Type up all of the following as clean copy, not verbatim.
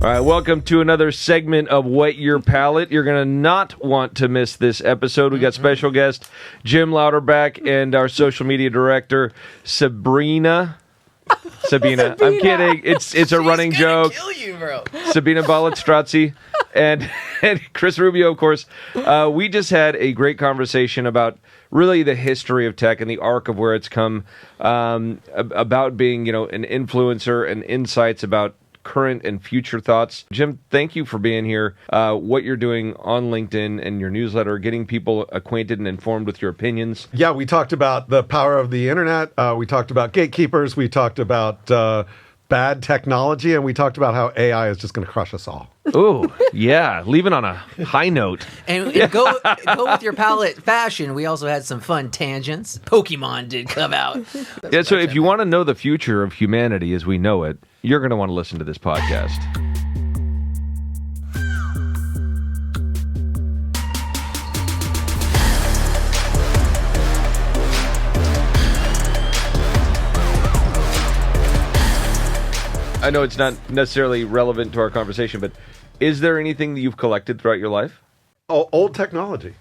All right, welcome to another segment of Whet Your Palate. You're going to not want to miss this episode. We got special guest Jim Louderback and our social media director, Sabina. I'm kidding. It's a running joke. Kill you, bro. Sabina Balestrazzi and Chris Rubio, of course. We just had a great conversation about really the history of tech and the arc of where it's come, about being, an influencer and insights about current and future thoughts. Jim, thank you for being here. What you're doing on LinkedIn and your newsletter, getting people acquainted and informed with your opinions. Yeah, we talked about the power of the internet. We talked about gatekeepers. We talked about bad technology, and we talked about how AI is just going to crush us all. Oh, yeah. Leaving on a high note. And go with your palate fashion. We also had some fun tangents. Pokemon did come out. Yeah, so if you want to know the future of humanity as we know it, you're going to want to listen to this podcast. I know it's not necessarily relevant to our conversation, but is there anything that you've collected throughout your life? Oh, old technology.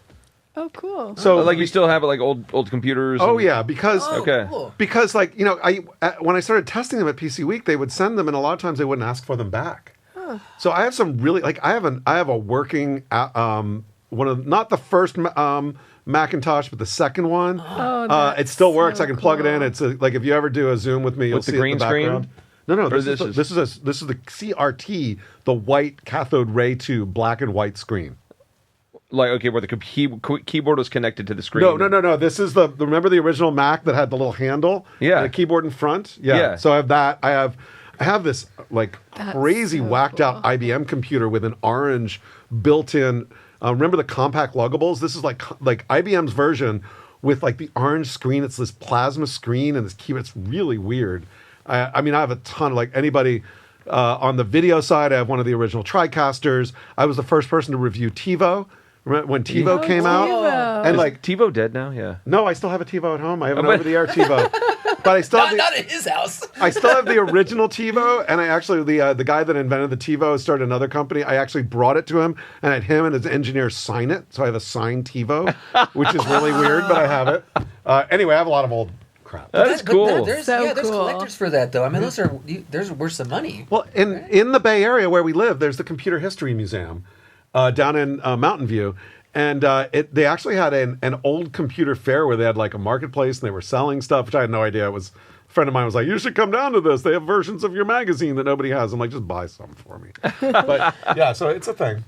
Oh, cool. So, like, you still have old computers? Oh, yeah, because Cool. because when I started testing them at PC Week, they would send them, and a lot of times they wouldn't ask for them back. Huh. So I have some really I have a working one of not the first Macintosh, but the second one. Oh, it still works. so I can plug it in. cool. It's like if you ever do a Zoom with me, you'll With the see green it in the background. screen? No, Or this is the CRT, the white cathode ray tube, black and white screen. Like, okay, where the keyboard was connected to the screen. No. This is remember the original Mac that had the little handle? Yeah. And a keyboard in front? Yeah. So I have that. I have this crazy so whacked out cool. IBM computer with an orange built-in. Remember the compact luggables? This is like IBM's version with like the orange screen. It's this plasma screen and this keyboard. It's really weird. I mean, I have a ton of anybody on the video side. I have one of the original TriCasters. I was the first person to review TiVo. Remember when TiVo came out? And Is TiVo dead now? Yeah. No, I still have a TiVo at home. I have an over-the-air TiVo, but I still have Not at his house. I still have the original TiVo, and I actually the guy that invented the TiVo started another company. I actually brought it to him and had him and his engineer sign it. So I have a signed TiVo, which is really weird, but I have it. Anyway, I have a lot of old crap. That's cool. There's So cool. collectors for that, though. I mean, there's worth some money. Well, in the Bay Area where we live, there's the Computer History Museum down in Mountain View. And they actually had an old computer fair where they had like a marketplace and they were selling stuff, which I had no idea. It was a friend of mine was like, you should come down to this. They have versions of your magazine that nobody has. I'm like, just buy some for me. But yeah, so it's a thing.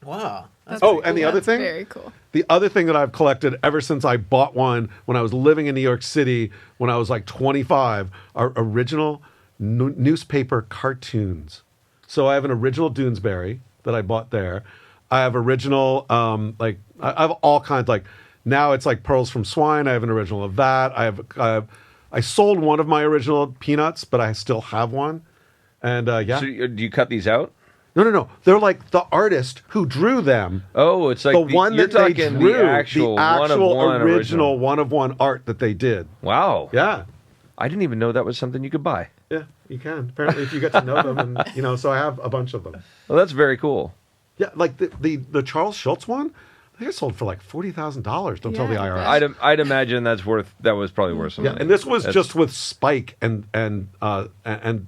Wow. And the other thing? Very cool. The other thing that I've collected ever since I bought one when I was living in New York City when I was like 25 are original newspaper cartoons. So I have an original Doonesbury that I bought there. I have original, I have all kinds. Like now, it's like Pearls from Swine. I have an original of that. I sold one of my original Peanuts, but I still have one. And yeah. So do you cut these out? No. They're like the artist who drew them. Oh, it's like the one you're that they talking drew, the actual one-of-one original one-of-one art that they did. Wow. Yeah. I didn't even know that was something you could buy. Yeah, you can. Apparently, if you get to know them, and so I have a bunch of them. Well, that's very cool. Yeah, like the Charles Schultz one, I think it sold for like $40,000. Don't tell the IRS. I'd imagine that was probably worth some money. And this was just with Spike and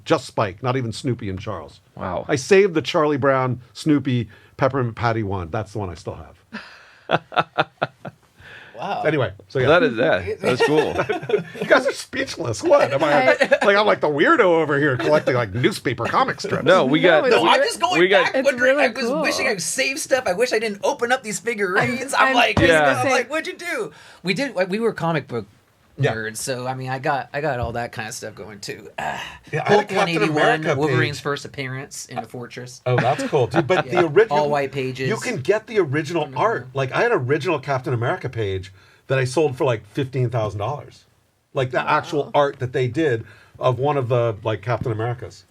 just Spike, not even Snoopy and Charles. Wow. I saved the Charlie Brown Snoopy Peppermint Patty one. That's the one I still have. Wow. Anyway, so yeah. That's cool. You guys are speechless. What? I'm like the weirdo over here collecting like newspaper comic strips. No, we got. No, I'm just going back. It's Wondering, really I was cool. wishing I saved stuff. I wish I didn't open up these figurines. I'm like, Yeah. I'm like, what'd you do? We were comic book nerds, so I mean, I got all that kind of stuff going too. Yeah, I had a Hulk Captain 181, America Wolverine's page. first appearance in the Fortress. Oh, that's cool, dude. But Yeah, the original all white pages. You can get the original art. Like I had an original Captain America page that I sold for like $15,000. Like the actual art that they did of one of the like Captain Americas.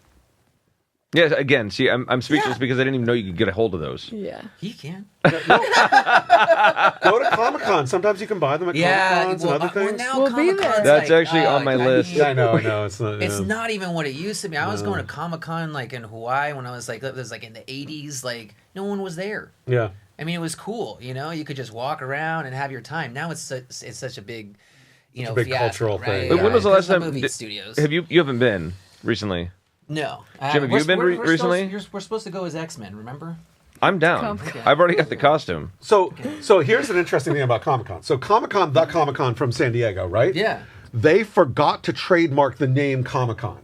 Yeah, again, see, I'm speechless because I didn't even know you could get a hold of those. Yeah. He can. Go to Comic-Con. Sometimes you can buy them at Comic-Cons and other things. now We'll be there. Comic-Con's That's like, actually on my list. Yeah, I know. It's not. It's not even what it used to be. I was going to Comic-Con like in Hawaii when I was like, it was like in the 80s. Like no one was there. Yeah. I mean, it was cool. You know, you could just walk around and have your time. Now it's such a big, a big fiasco, cultural right? thing. But when was the last Because time? movie studios. You haven't been recently? No. Jim, have you been recently? We're supposed to go as X-Men, remember? I'm down. Comic-Con. I've already got the costume. So here's an interesting thing about Comic-Con. So Comic-Con, the Comic-Con from San Diego, right? Yeah. They forgot to trademark the name Comic-Con.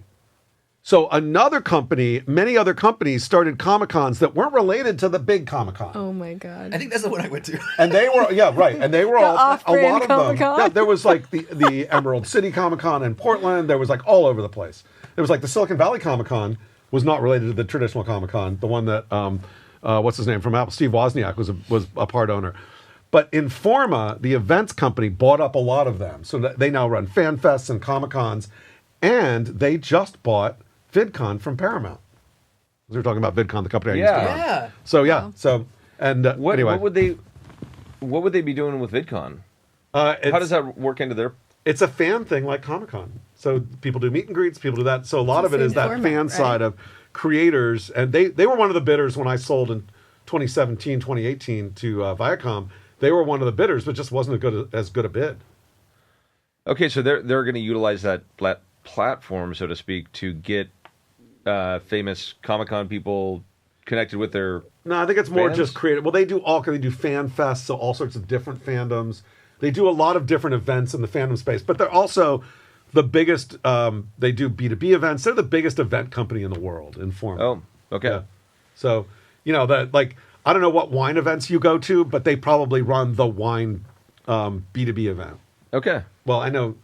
So many other companies started Comic-Cons that weren't related to the big Comic-Con. Oh my god. I think that's the one I went to. And they were, and they were all, a off-brand lot of them. Comic-Con? Yeah, there was like the Emerald City Comic-Con in Portland. There was like all over the place. There was like the Silicon Valley Comic-Con was not related to the traditional Comic-Con, the one that, what's his name from Apple, Steve Wozniak was a part owner. But Informa, the events company, bought up a lot of them. So they now run fan fests and Comic-Cons, and they just bought VidCon from Paramount. We were talking about VidCon, the company I used to run. Yeah. So yeah, anyway. What would they be doing with VidCon? How does that work into their? It's a fan thing like Comic-Con. So people do meet and greets, people do that. So a lot of it is that format, fan right? side of creators. And they were one of the bidders when I sold in 2017, 2018 to Viacom. They were one of the bidders, but just wasn't as good a bid. Okay, so they're going to utilize that platform, so to speak, to get famous Comic-Con people connected with their. No, I think it's more fans? just creative. Well, they do fan fests, so all sorts of different fandoms. They do a lot of different events in the fandom space, but they're also the biggest. They do B2B events. They're the biggest event company in the world, Informa. Oh, okay. Yeah. So I don't know what wine events you go to, but they probably run the wine B2B event. Okay. Well, I know.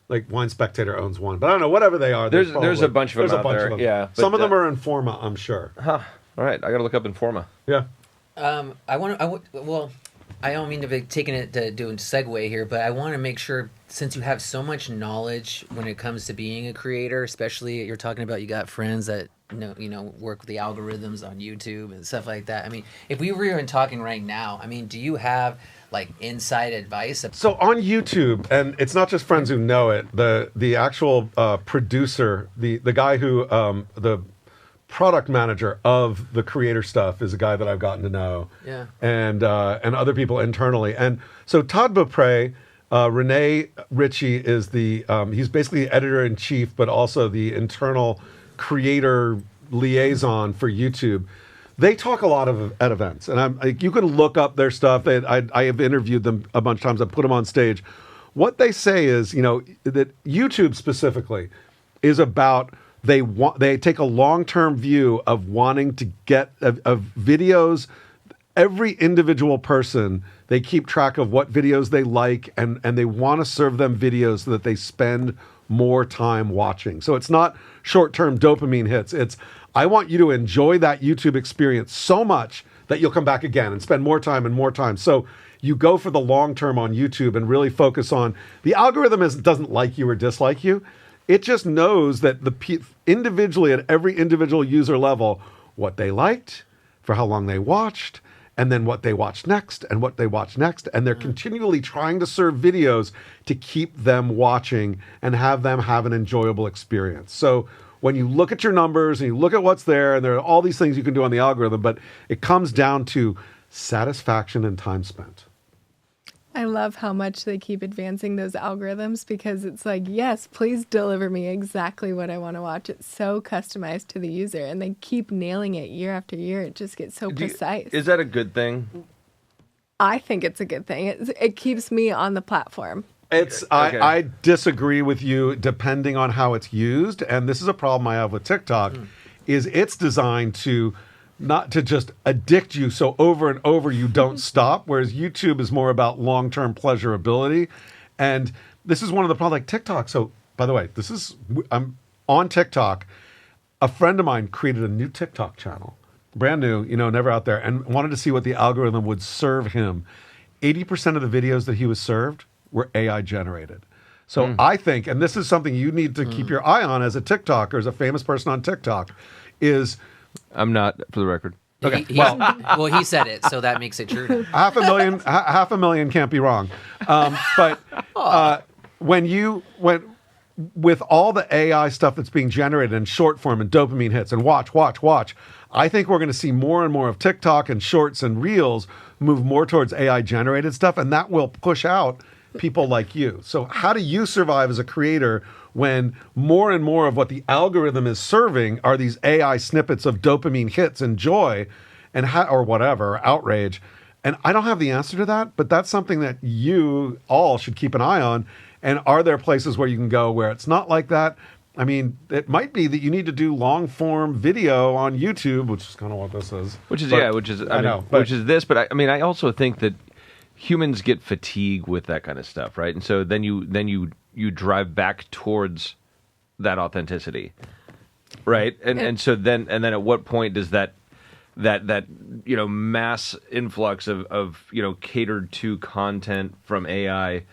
Like Wine Spectator owns one, but I don't know. Whatever they are, There's a bunch of them out there. Yeah, some but, of them are Informa, I'm sure. Huh. All right, I got to look up Informa. Yeah. I don't mean to be taking it to doing segue here, but I want to make sure, since you have so much knowledge when it comes to being a creator, especially you're talking about you got friends that work with the algorithms on YouTube and stuff like that. I mean, if we were even talking right now, I mean, do you have like inside advice? So on YouTube, and it's not just friends who know it. The actual producer, the guy who the product manager of the creator stuff is a guy that I've gotten to know. Yeah. And other people internally. And so Todd Beaupre, Renee Ritchie is he's basically the editor in chief, but also the internal creator liaison for YouTube. They talk a lot at events, and you can look up their stuff. I have interviewed them a bunch of times. I put them on stage. What they say is, that YouTube specifically is about they take a long-term view of wanting to get of videos. Every individual person, they keep track of what videos they like, and they want to serve them videos so that they spend more time watching. So it's not short-term dopamine hits. It's I want you to enjoy that YouTube experience so much that you'll come back again and spend more time and more time. So you go for the long term on YouTube and really focus on the algorithm doesn't like you or dislike you. It just knows that individually at every individual user level, what they liked, for how long they watched, and then what they watched next and what they watched next. And they're continually trying to serve videos to keep them watching and have them have an enjoyable experience. So when you look at your numbers and you look at what's there, and there are all these things you can do on the algorithm, but it comes down to satisfaction and time spent. I love how much they keep advancing those algorithms, because it's like, yes, please deliver me exactly what I want to watch. It's so customized to the user, and they keep nailing it year after year. It just gets so precise. Is that a good thing? I think it's a good thing. It keeps me on the platform. Okay. I disagree with you depending on how it's used. And this is a problem I have with TikTok, is it's designed to not to just addict you so over and over you don't stop, whereas YouTube is more about long-term pleasurability. And this is one of the problems, like TikTok. So, by the way, I'm on TikTok. A friend of mine created a new TikTok channel, brand new, never out there, and wanted to see what the algorithm would serve him. 80% of the videos that he was served were AI generated. So I think, and this is something you need to keep your eye on as a TikToker, as a famous person on TikTok, is I'm not, for the record. Okay, Well, he said it, so that makes it true. half a million can't be wrong. But with all the AI stuff that's being generated in short form and dopamine hits and watch, I think we're going to see more and more of TikTok and shorts and reels move more towards AI generated stuff, and that will push out people like you. So how do you survive as a creator when more and more of what the algorithm is serving are these AI snippets of dopamine hits and joy and or whatever, outrage? And I don't have the answer to that, but that's something that you all should keep an eye on. And are there places where you can go where it's not like that? I mean, it might be that you need to do long form video on YouTube, which is kind of what this is. Which is this. But I also think that humans get fatigued with that kind of stuff, right? And so then you drive back towards that authenticity, right? And so then at what point does that mass influx of catered to content from AI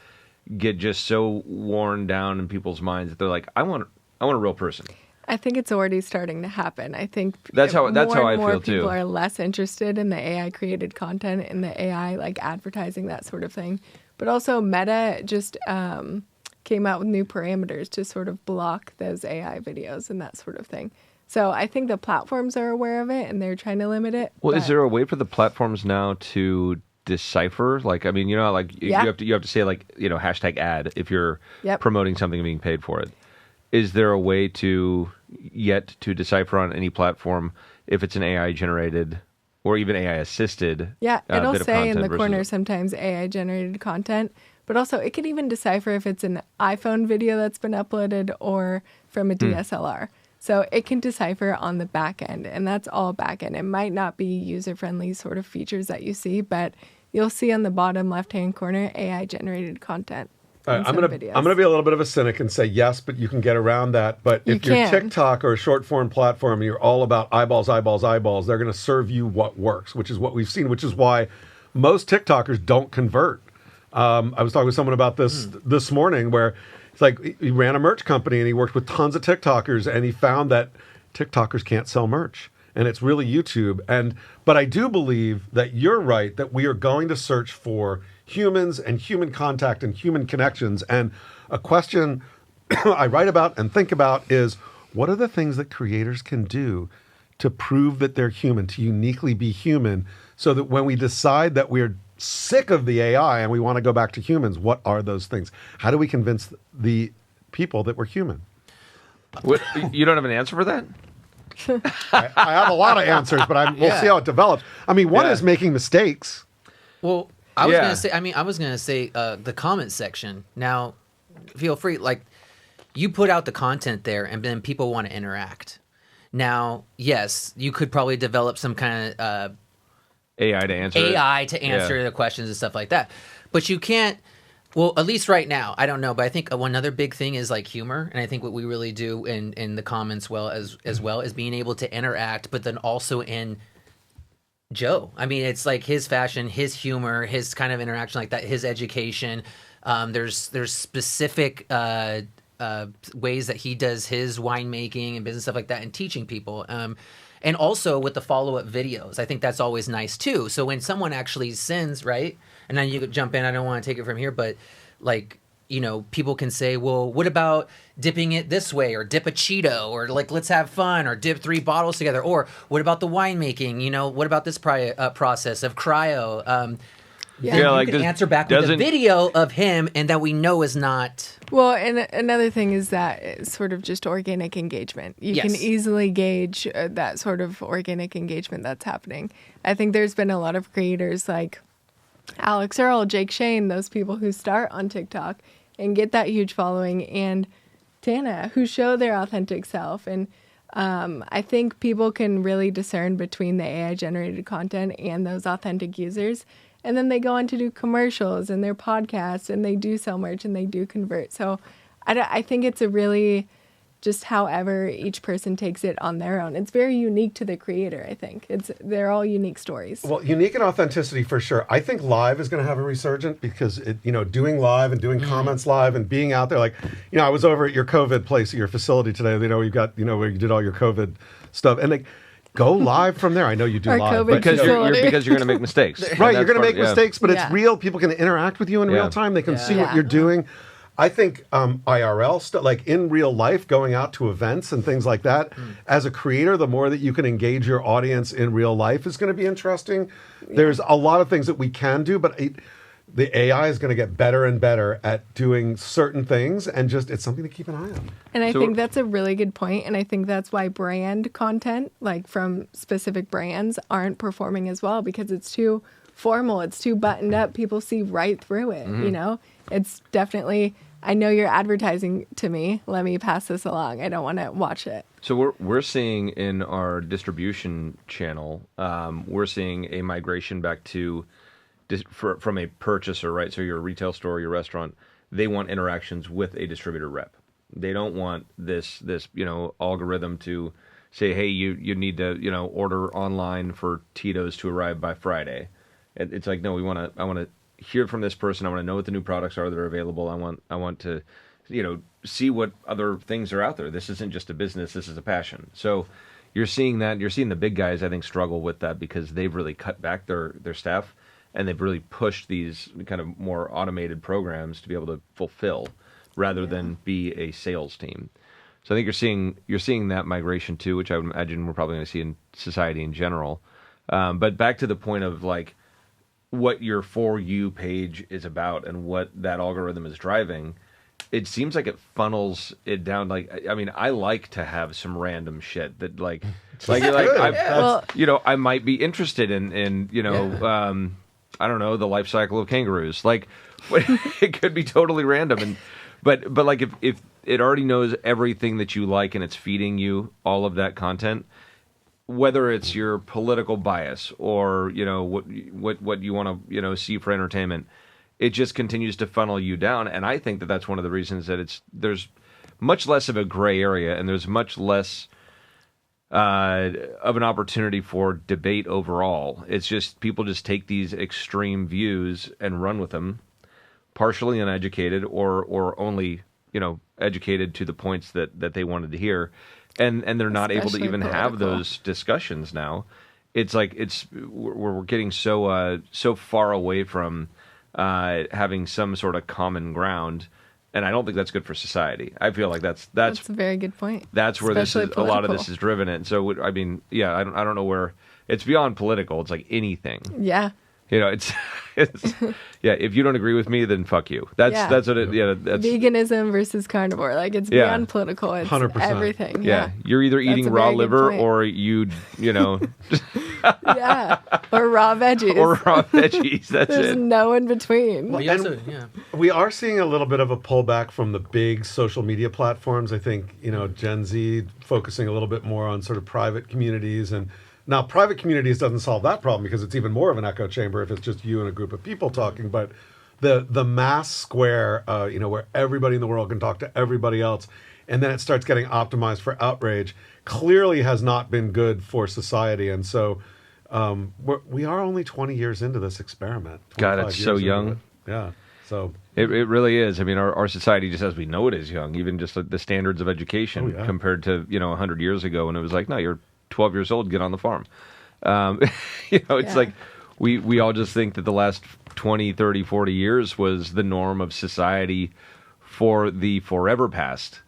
get just so worn down in people's minds that they're like, I want a real person. I think it's already starting to happen. I think that's how I feel too. People are less interested in the AI created content and the AI like advertising, that sort of thing. But also Meta just came out with new parameters to sort of block those AI videos and that sort of thing. So I think the platforms are aware of it and they're trying to limit it. Well, is there a way for the platforms now to decipher? Like, I mean, you have to say like, hashtag ad if you're promoting something and being paid for it. Is there a way to decipher on any platform if it's an AI generated or even AI assisted? Yeah, it'll say in the corner sometimes AI generated content, but also it can even decipher if it's an iPhone video that's been uploaded or from a DSLR. So it can decipher on the back end, and that's all back end. It might not be user-friendly sort of features that you see, but you'll see on the bottom left-hand corner AI generated content. I'm gonna be a little bit of a cynic and say yes, but you can get around that. But if you're TikTok or a short form platform and you're all about eyeballs, they're going to serve you what works, which is what we've seen, which is why most TikTokers don't convert. I was talking with someone about this morning where it's like he ran a merch company and he worked with tons of TikTokers and he found that TikTokers can't sell merch. And it's really YouTube. But I do believe that you're right, that we are going to search for humans and human contact and human connections. And a question I write about and think about is, what are the things that creators can do to prove that they're human, to uniquely be human, so that when we decide that we're sick of the AI and we want to go back to humans, what are those things? How do we convince the people that we're human? What, you don't have an answer for that? I have a lot of answers, but we'll see how it develops. I mean, one is making mistakes. Well, I was gonna say the comment section. Now, feel free, like, you put out the content there, and then people want to interact. Now, yes, you could probably develop some kind of AI to answer the questions and stuff like that, but you can't. Well, at least right now, I don't know, but I think one other big thing is like humor, and I think what we really do in the comments as well is being able to interact, but then also in Joe. I mean, it's like his fashion, his humor, his kind of interaction like that, his education. There's specific ways that he does his winemaking and business stuff like that, and teaching people. And also with the follow-up videos, I think that's always nice too. So when someone actually sends, right, and then you could jump in, I don't want to take it from here, but like, people can say, well, what about dipping it this way, or dip a Cheeto, or like, let's have fun, or dip 3 bottles together, or what about the winemaking? What about this process of cryo? You can answer back with a video of him, and that we know is not. Well, and another thing is that it's sort of just organic engagement. You can easily gauge that sort of organic engagement that's happening. I think there's been a lot of creators like Alex Earl, Jake Shane, those people who start on TikTok and get that huge following, and Tana, who show their authentic self. And I think people can really discern between the AI-generated content and those authentic users. And then they go on to do commercials and their podcasts, and they do sell merch and they do convert. So I think it's a really just however each person takes it on their own. It's very unique to the creator, I think. They're all unique stories. Well, unique and authenticity for sure. I think live is going to have a resurgence because doing live and doing comments live and being out there. Like, I was over at your COVID place at your facility today. We've got where you did all your COVID stuff, and like, go live from there. I know you do Our live COVID because you're going to make mistakes. Right, you're going to make mistakes, but Yeah. it's real. People can interact with you in real time. They can see what you're doing. I think IRL stuff, like in real life, going out to events and things like that, as a creator, the more that you can engage your audience in real life is going to be interesting. Yeah. There's a lot of things that we can do, but the AI is going to get better and better at doing certain things, and it's something to keep an eye on. And I think that's a really good point, and I think that's why brand content, like from specific brands, aren't performing as well, because it's too formal, it's too buttoned up. People see right through it, It's definitely... I know you're advertising to me. Let me pass this along. I don't want to watch it. So we're seeing in our distribution channel, we're seeing a migration back to from a purchaser, right? So your retail store, your restaurant, they want interactions with a distributor rep. They don't want this algorithm to say, hey, you need to order online for Tito's to arrive by Friday. It's like, no, I want to hear from this person. I want to know what the new products are that are available. I want to, see what other things are out there. This isn't just a business. This is a passion. So you're seeing that. You're seeing the big guys, I think, struggle with that because they've really cut back their staff and they've really pushed these kind of more automated programs to be able to fulfill rather than be a sales team. So I think you're seeing that migration too, which I would imagine we're probably going to see in society in general. But back to the point of like, what your For You page is about and what that algorithm is driving, it seems like it funnels it down. Like, I mean, I like to have some random shit that I might be interested in I don't know, the life cycle of kangaroos. Like, it could be totally random. But like if it already knows everything that you like and it's feeding you all of that content, whether it's your political bias or what you want to see for entertainment, it just continues to funnel you down. And I think that that's one of the reasons that there's much less of a gray area and there's much less of an opportunity for debate overall. It's just people just take these extreme views and run with them, partially uneducated or only educated to the points that they wanted to hear. And they're not able to even have those discussions now. It's like we're getting so far away from having some sort of common ground, and I don't think that's good for society. I feel like that's a very good point. That's where a lot of this is driven. And so I mean, yeah, I don't know where it's beyond political. It's like anything. Yeah. It's yeah. If you don't agree with me, then fuck you. That's what it. Yeah, that's veganism versus carnivore. Like it's beyond political. It's 100%. Everything. Yeah, you're either eating raw liver or yeah, or raw veggies. That's There's no in between. We are seeing a little bit of a pullback from the big social media platforms. I think Gen Z focusing a little bit more on sort of private communities and. Now, private communities doesn't solve that problem because it's even more of an echo chamber if it's just you and a group of people talking. But the mass square, where everybody in the world can talk to everybody else, and then it starts getting optimized for outrage, clearly has not been good for society. And so we are only 20 years into this experiment. God, it's so young. Yeah. So it really is. I mean, our society, just as we know it, is young. Even just the standards of education compared to 100 years ago, when it was like, no, you're 12 years old, get on the farm. It's like we all just think that the last 20, 30, 40 years was the norm of society for the forever past.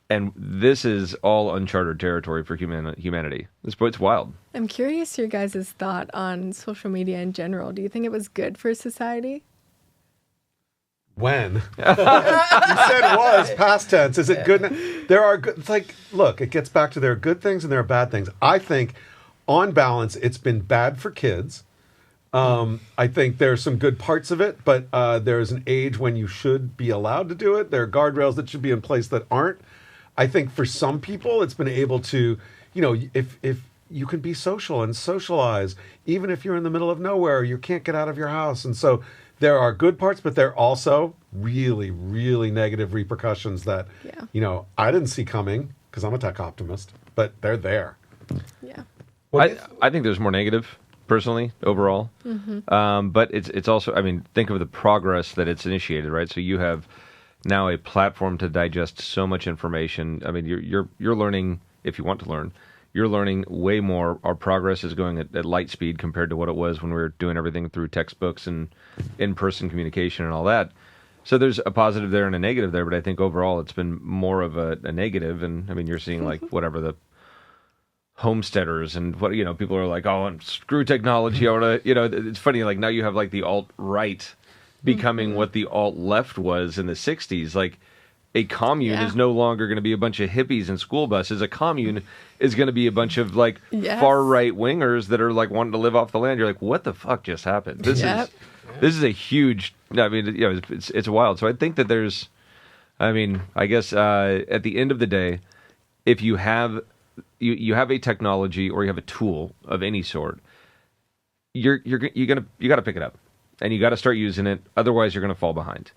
And this is all uncharted territory for humanity. It's wild. I'm curious your guys' thought on social media in general. Do you think it was good for society? When? You said was, past tense. Is it good? There are good, it's like, look, it gets back to there are good things and there are bad things. I think, on balance, it's been bad for kids. I think there's some good parts of it, but there's an age when you should be allowed to do it. There are guardrails that should be in place that aren't. I think for some people, it's been able to, if you can be social and socialize, even if you're in the middle of nowhere, you can't get out of your house. And so there are good parts, but there are also really, really negative repercussions that, I didn't see coming because I'm a tech optimist, but they're there. Yeah. I think there's more negative, personally, overall. But it's also, I mean, think of the progress that it's initiated, right? So you have now a platform to digest so much information. I mean, you're learning, if you want to learn, you're learning way more. Our progress is going at light speed compared to what it was when we were doing everything through textbooks and in-person communication and all that. So there's a positive there and a negative there, but I think overall it's been more of a negative. And I mean, you're seeing like whatever the homesteaders and what, people are like, oh, screw technology. I want to, it's funny. Like now you have like the alt-right becoming what the alt-left was in the 60s. Like a commune is no longer going to be a bunch of hippies in school buses. A commune is going to be a bunch of like far-right wingers that are like wanting to live off the land. You're like, what the fuck just happened? This is a huge, I mean, it's wild. So I think that there's, I mean, I guess at the end of the day, if you have you have a technology or you have a tool of any sort, you got to pick it up and you got to start using it. Otherwise, you're going to fall behind.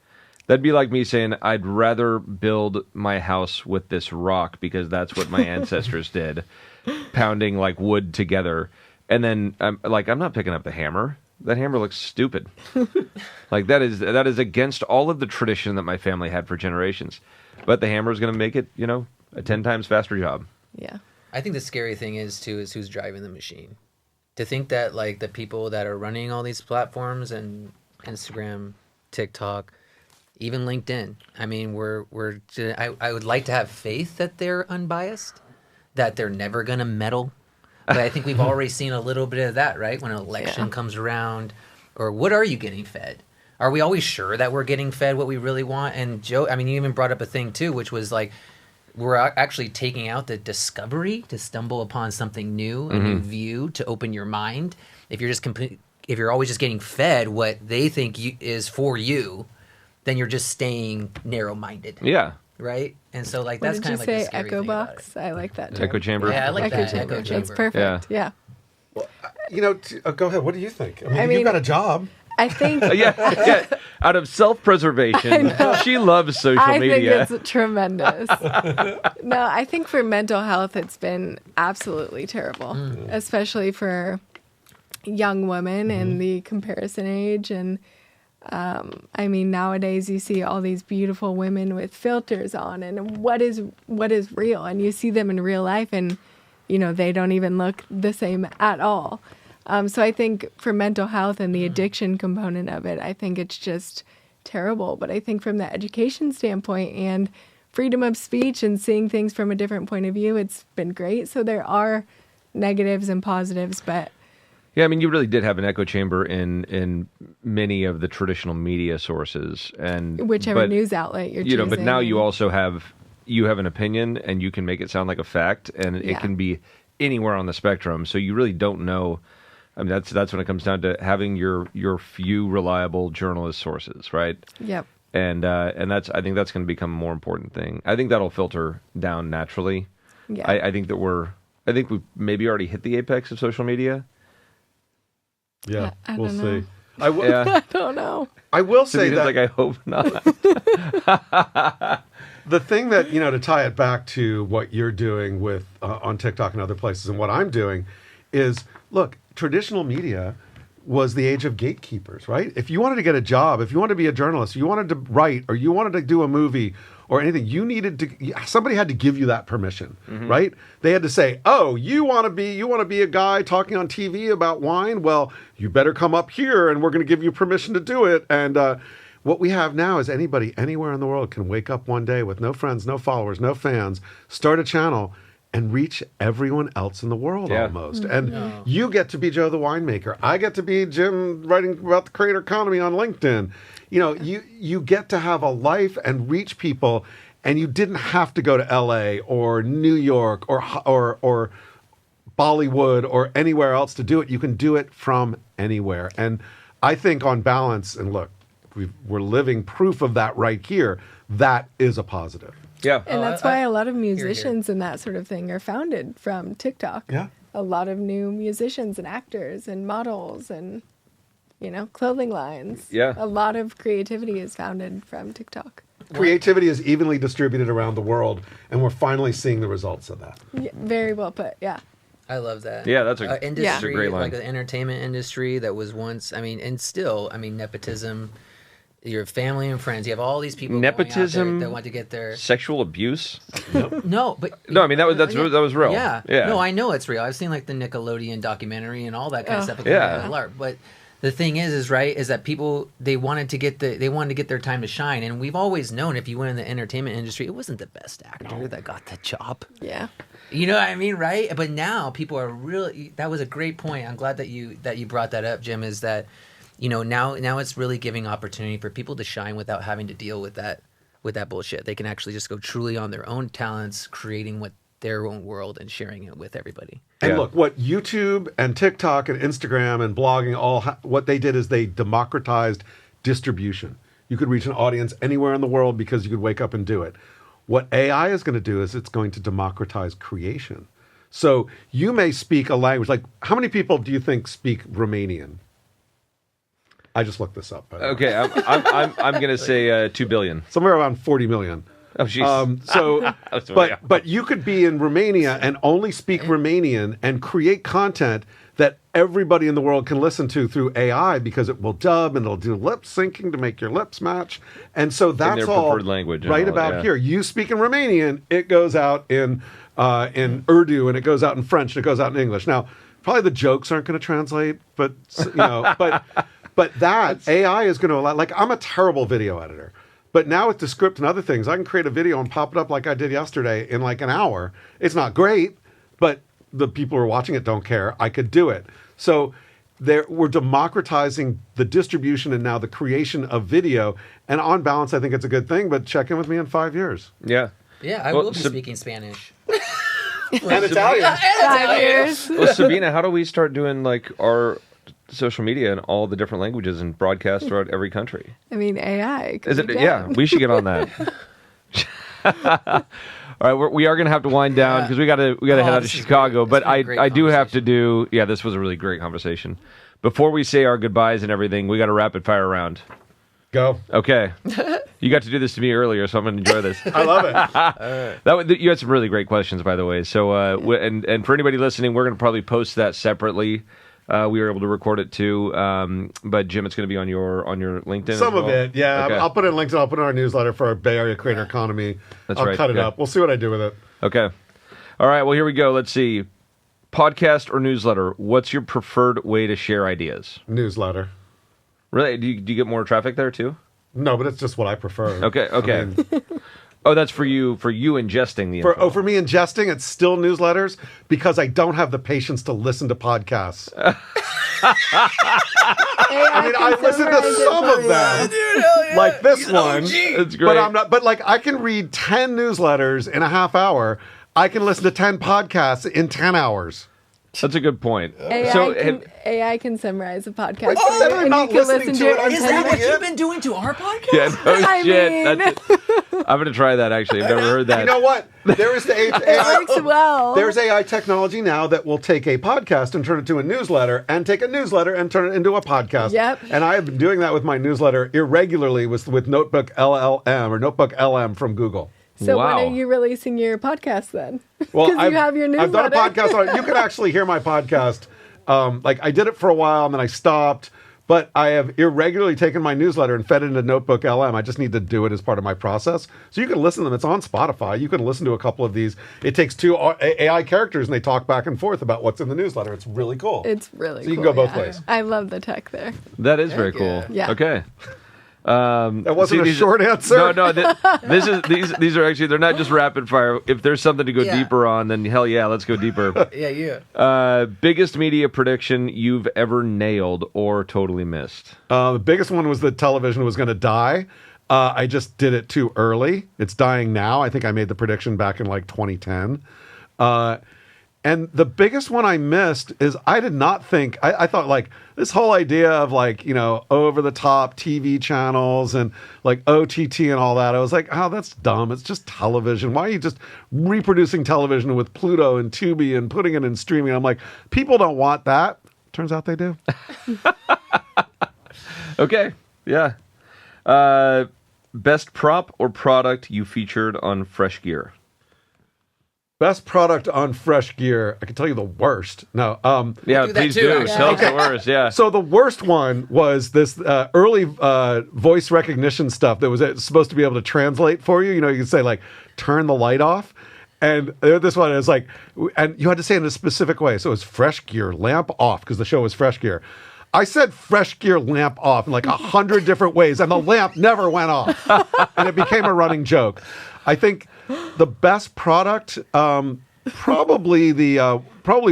That'd be like me saying, I'd rather build my house with this rock because that's what my ancestors did, pounding like wood together. And then I'm not picking up the hammer. That hammer looks stupid. Like that is against all of the tradition that my family had for generations. But the hammer is going to make it, a 10 times faster job. Yeah. I think the scary thing is who's driving the machine. To think that like the people that are running all these platforms and Instagram, TikTok, even LinkedIn. I mean, I would like to have faith that they're unbiased, that they're never going to meddle. But I think we've already seen a little bit of that, right? When an election comes around, or what are you getting fed? Are we always sure that we're getting fed what we really want? And Joe, I mean, you even brought up a thing too, which was like, we're actually taking out the discovery to stumble upon something new, a new view, to open your mind. If you're always just getting fed what they think is for you, then you're just staying narrow-minded. Yeah. Right? And so like that's kind of like the scary echo thing box? about it. I like that. Echo chamber. Yeah, I like that. Echo chamber. It's perfect. Yeah. Well, go ahead. What do you think? I mean, you've got a job. I think yeah. Out of self-preservation, she loves social media. I think it's tremendous. No, I think for mental health, it's been absolutely terrible, especially for young women in the comparison age. And I mean, nowadays you see all these beautiful women with filters on, and what is real? And you see them in real life, and they don't even look the same at all. So I think for mental health and the addiction component of it, I think it's just terrible. But I think from the education standpoint and freedom of speech and seeing things from a different point of view, it's been great. So there are negatives and positives, but yeah, I mean, you really did have an echo chamber in many of the traditional media sources, and whichever news outlet you're choosing. But now you also have an opinion, and you can make it sound like a fact, and it can be anywhere on the spectrum. So you really don't know. I mean, that's when it comes down to having your few reliable journalist sources, right? Yep. And I think that's going to become a more important thing. I think that'll filter down naturally. Yeah. I think we've maybe already hit the apex of social media. Yeah, we'll see. I don't know. I will say that. Like, I hope not. The thing that, to tie it back to what you're doing with on TikTok and other places and what I'm doing is, look, traditional media was the age of gatekeepers, right? If you wanted to get a job, if you wanted to be a journalist, you wanted to write, or you wanted to do a movie or anything, somebody had to give you that permission, right? They had to say, oh, you want to be a guy talking on TV about wine? Well, you better come up here and we're going to give you permission to do it. And what we have now is anybody anywhere in the world can wake up one day with no friends, no followers, no fans, start a channel and reach everyone else in the world almost. And you get to be Joe the winemaker. I get to be Jim writing about the creator economy on LinkedIn. You get to have a life and reach people, and you didn't have to go to LA or New York or Bollywood or anywhere else to do it. You can do it from anywhere. And I think on balance, and look, we're living proof of that right here, that is a positive. Yeah. And that's why a lot of musicians and that sort of thing are founded from TikTok. Yeah. A lot of new musicians and actors and models and clothing lines. Yeah. A lot of creativity is founded from TikTok. Creativity is evenly distributed around the world, and we're finally seeing the results of that. Yeah, very well put. Yeah. I love that. Yeah, that's a industry, great line. like the entertainment industry that was once, and still, nepotism. Your family and friends. You have all these people Nepotism, going out there that want to get their sexual abuse. No, but No, I mean that was real. Yeah. Yeah. No, I know it's real. I've seen like the Nickelodeon documentary and all that kind of stuff. Yeah. But the thing is that people they wanted to get their time to shine, and we've always known if you went in the entertainment industry, it wasn't the best actor that got the job. Yeah. You know what I mean, right? But now people are really. That was a great point. I'm glad that you brought that up, Jim. Is that now it's really giving opportunity for people to shine without having to deal with that bullshit. They can actually just go truly on their own talents, creating their own world and sharing it with everybody. And look, what YouTube and TikTok and Instagram and blogging what they did is they democratized distribution. You could reach an audience anywhere in the world because you could wake up and do it. What AI is going to do is it's going to democratize creation. So you may speak a language, like how many people do you think speak Romanian? I just looked this up. Okay, I'm going to say 2 billion. Somewhere around 40 million. Oh, jeez. But you could be in Romania and only speak Romanian and create content that everybody in the world can listen to through AI because it will dub and it'll do lip syncing to make your lips match. And so that's their all preferred language right all, about yeah. here. You speak in Romanian, it goes out in Urdu and it goes out in French and it goes out in English. Now, probably the jokes aren't going to translate, but but that AI is going to allow. Like I'm a terrible video editor. But now with Descript and other things, I can create a video and pop it up like I did yesterday in like an hour. It's not great, but the people who are watching it don't care. I could do it. So we're democratizing the distribution and now the creation of video. And on balance, I think it's a good thing, but check in with me in 5 years. Yeah. Yeah, I will be speaking Spanish. And Italian. 5 years. Well, Sabina, how do we start doing like our social media in all the different languages and broadcast throughout every country? I mean, AI. Is it? Yeah, we should get on that. All right, we are going to have to wind down because we got to head out to Chicago. But I do have to do. Yeah, this was a really great conversation. Before we say our goodbyes and everything, we got a rapid fire round. Go. Okay. You got to do this to me earlier, so I'm going to enjoy this. I love it. You had some really great questions, by the way. So, and for anybody listening, we're going to probably post that separately. We were able to record it too, but Jim, it's going to be on your LinkedIn. Some of it, yeah. Okay. I'll put it in LinkedIn. I'll put it in our newsletter for our Bay Area Creator Economy. I'll cut it up. We'll see what I do with it. Okay. All right. Well, here we go. Let's see. Podcast or newsletter? What's your preferred way to share ideas? Newsletter. Really? Do you get more traffic there too? No, but it's just what I prefer. Okay. I mean, oh, that's for you ingesting the info. for me ingesting, it's still newsletters because I don't have the patience to listen to podcasts. I listen to some of them, Dude, like this one. It's great. But I'm not. But like, I can read 10 newsletters in a half hour. I can listen to 10 podcasts in 10 hours. That's a good point. AI can summarize a podcast Oh, for you, I'm and not you can listening listen to to it. it in Is 10 that what minutes. you've been doing to our podcast? Yeah, no I shit. mean- I'm going to try that, actually. I've never heard that. You know what? There is the It works well. There's AI technology now that will take a podcast and turn it to a newsletter, and take a newsletter and turn it into a podcast. Yep. And I have been doing that with my newsletter irregularly with Notebook LLM or Notebook LM from Google. So Wow. when are you releasing your podcast then? Well, Because you have your newsletter. I've done a podcast on it. You can actually hear my podcast. Like I did it for a while and then I stopped. But I have irregularly taken my newsletter and fed it into Notebook LM. I just need to do it as part of my process. So you can listen to them. It's on Spotify. You can listen to a couple of these. It takes 2 AI characters and they talk back and forth about what's in the newsletter. It's really cool. It's really So you cool. can go both yeah. ways. I love the tech there. That is very cool. Yeah. Okay. That wasn't a these- short answer. No, these are actually, they're not just rapid fire. If there's something to go deeper on, then hell yeah, let's go deeper. Yeah. Biggest media prediction you've ever nailed or totally missed? The biggest one was that television was going to die. I just did it too early. It's dying now. I think I made the prediction back in like 2010. And the biggest one I missed is I did not think, I thought like this whole idea of like, over the top TV channels and like OTT and all that. I was like, oh, that's dumb. It's just television. Why are you just reproducing television with Pluto and Tubi and putting it in streaming? I'm like, people don't want that. Turns out they do. Okay. Yeah. Best prop or product you featured on Fresh Gear? Best product on Fresh Gear. I can tell you the worst. No. Yeah, do that please too, do. actually. Tell us the worst. Yeah. So the worst one was this early voice recognition stuff that was supposed to be able to translate for you. You know, you could say like, turn the light off. And this one is like, and you had to say it in a specific way. So it was Fresh Gear, lamp off, because the show was Fresh Gear. I said Fresh Gear, lamp off in like 100 different ways, and the lamp never went off. And it became a running joke. I think the best product, probably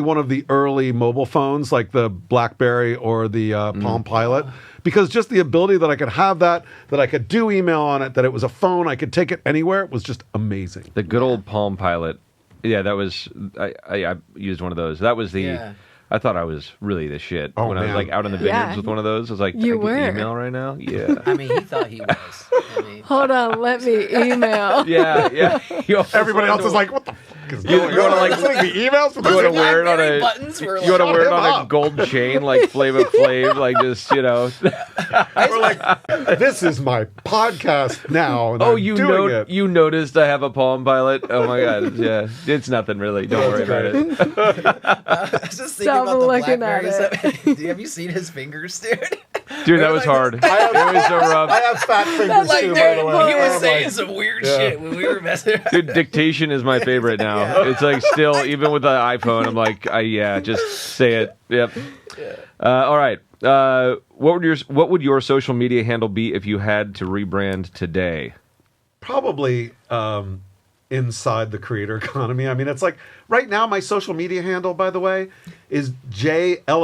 one of the early mobile phones, like the BlackBerry or the Palm Pilot, because just the ability that I could have that I could do email on it, that it was a phone, I could take it anywhere, was just amazing. The good old Palm Pilot. Yeah, that was, I used one of those. That was the, Yeah. I thought I was really the shit Oh, when I was man. like out in the vineyards Yeah. with one of those. I was like, You I get were. email right now? Yeah. I mean, he thought he was. I mean, Hold on, let me email. Yeah, yeah. You almost Everybody wanna else is know- like, what the fuck is You going wanna, on? like, I'm sending the emails from You want to the wear it on BlackBerry a buttons were you want to like- wear it Him on a up. gold chain like Flava Flav, like just We're like, this is my podcast now, and oh, I'm you doing it. you noticed I have a Palm Pilot? Oh my god, yeah, it's nothing really. Don't worry about it. I was just thinking Stop about the looking at Blackberries. Have you seen his fingers, dude? Dude, that was Like, hard. It was so rough. I have fat fingers Like, too, dude, by the way. he was I'm saying like, some weird Yeah. shit when we were messing around. Dude, dictation is my favorite now. It's like still, even with the iPhone, I'm like, yeah, just say it. Yep. All right. What would your social media handle be if you had to rebrand today? probably inside the creator economy. I mean, it's like right now my social media handle, by the way, is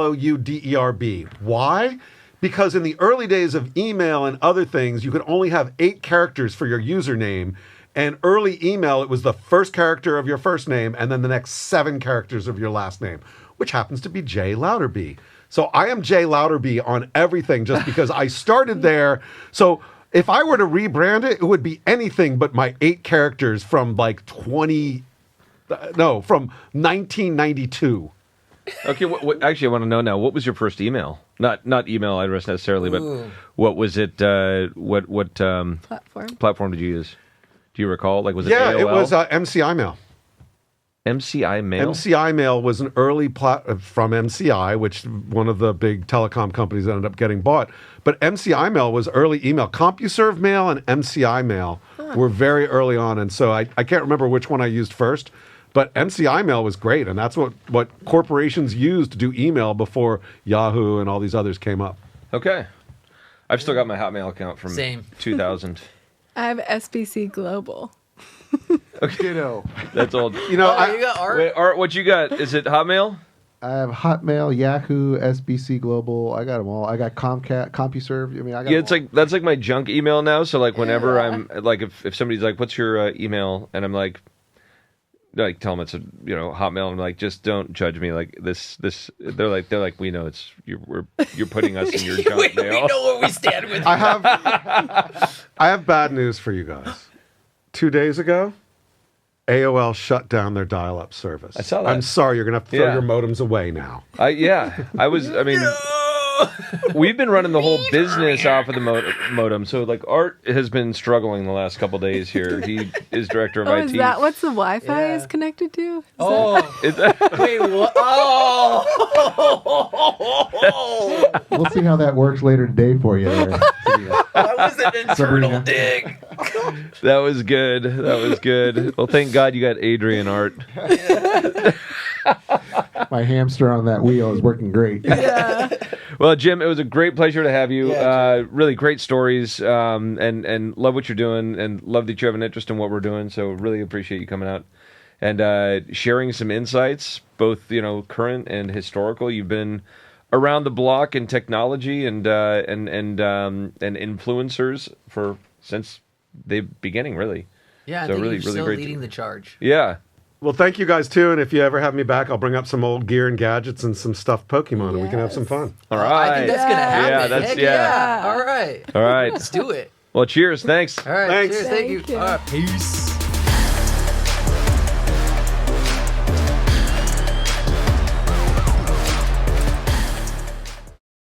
JLOUDERB. Why? Because in the early days of email and other things, you could only have 8 characters for your username. And early email, it was the first character of your first name and then the next 7 characters of your last name, which happens to be J Louderby. So I am J Louderby on everything just because I started there. So if I were to rebrand it, it would be anything but my 8 characters from like from 1992. Okay, actually, I want to know now. What was your first email? Not email address necessarily, but Ooh. what was it? What Platform. platform did you use? Do you recall? Like, was it Yeah, AOL? it was MCI Mail. MCI Mail. MCI Mail was an early from MCI, which one of the big telecom companies ended up getting bought. But MCI Mail was early email. CompuServe Mail and MCI Mail were very early on, and so I can't remember which one I used first. But MCI Mail was great, and that's what corporations used to do email before Yahoo and all these others came up. Okay, I've still got my Hotmail account from Same. 2000. I have SBC Global. You know, That's old. You know, Oh, you got art? Wait, Art, what you got? Is it Hotmail? I have Hotmail, Yahoo, SBC Global. I got them all. I got Comcast, CompuServe. I mean, I got. Yeah, them it's all. like that's like my junk email now. So like whenever I'm like if somebody's like, "What's your email?" and I'm like tell them it's a Hotmail. I'm like, just don't judge me like this. They're like we know it's you're putting us in your junk we mail. know where we stand with you. I have bad news for you guys. 2 days ago, AOL shut down their dial-up service. I saw that. I'm sorry, you're gonna have to throw Yeah. your modems away now. I mean, we've been running the whole business off of the modem. So like Art has been struggling the last couple days here. He is director of Oh, IT. is that what's the Wi-Fi Yeah. is connected to? Is Oh, wait, what? Oh! We'll see how that works later today for you. There. That was an internal Sabrina. dig. That was good. That was good. Well, thank God you got Adrian, Art. My hamster on that wheel is working great. Yeah. Well, Jim, it was a great pleasure to have you. Yeah, really great stories, and love what you're doing, and love that you have an interest in what we're doing. So really appreciate you coming out and sharing some insights, both current and historical. You've been around the block in technology and influencers since the beginning, really. Yeah, I So think really, you're really still great leading the charge. Yeah. Well, thank you guys too, and if you ever have me back, I'll bring up some old gear and gadgets and some stuffed Pokemon, and we can have some fun. All I right. think that's gonna happen. Yeah, that's Heck yeah. All right. All right. Let's do it. Well, cheers. Thanks. All right. Thanks. Cheers. Thank you. Thank you. All right, peace.